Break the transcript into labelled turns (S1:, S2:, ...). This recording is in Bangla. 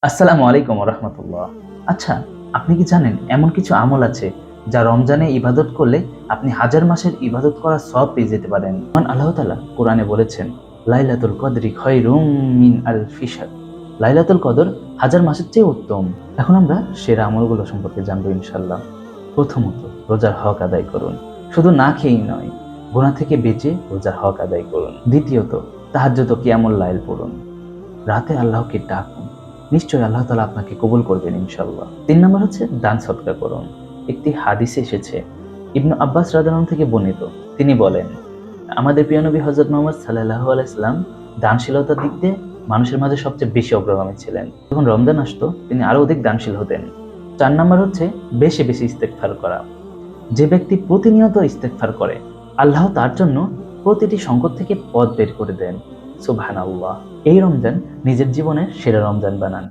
S1: আসসালামু আলাইকুম রহমতুল্লাহ। আচ্ছা, আপনি কি জানেন এমন কিছু আমল আছে যা রমজানে ইবাদত করলে আপনি হাজার মাসের ইবাদত করার সওয়াব পেয়ে যেতে পারেন। মহান আল্লাহ তাআলা কোরআনে বলেছেন, লাইলাতুল কদরি খায়রুম মিন আলফি শাহর। লাইলাতুল কদর হাজার মাসের চেয়ে উত্তম। এখন আমরা সেরা আমলগুলো সম্পর্কে জানবো ইনশাআল্লাহ। প্রথমত, রোজার হক আদায় করুন। শুধু না খেয়েই নয়, গুনাহ থেকে বেঁচে রোজার হক আদায় করুন। দ্বিতীয়ত, তাহাজ্জুদ ও কিয়ামুল লাইল পড়ুন। রাতে আল্লাহকে ডাকুন, নিশ্চয়ই আল্লাহ তাআলা আপনাকে কবুল করবেন ইনশাআল্লাহ। ৩ নম্বর হচ্ছে দান সদকা করুন। একটি হাদিসে এসেছে, ইবনু আব্বাস রাদিয়াল্লাহু আনহু থেকে বর্ণিত, তিনি বলেন, আমাদের প্রিয় নবী হযরত মুহাম্মদ সাল্লাল্লাহু আলাইহি সাল্লাম দানশীলতার দিক দিয়ে মানুষের মাঝে সবচেয়ে বেশি অগ্রগামী ছিলেন। যখন রমজান আসতো তিনি আরো অধিক দানশীল হতেন। ৪ নম্বর হচ্ছে বেশি বেশি ইস্তেগফার করা। যে ব্যক্তি প্রতিনিয়ত ইস্তেগফার করে, আল্লাহ তার জন্য প্রতিটি সংকট থেকে পথ বের করে দেন। সুবহানাল্লাহ। এই রমজান নিজের জীবনের সেরা রমজান বানান।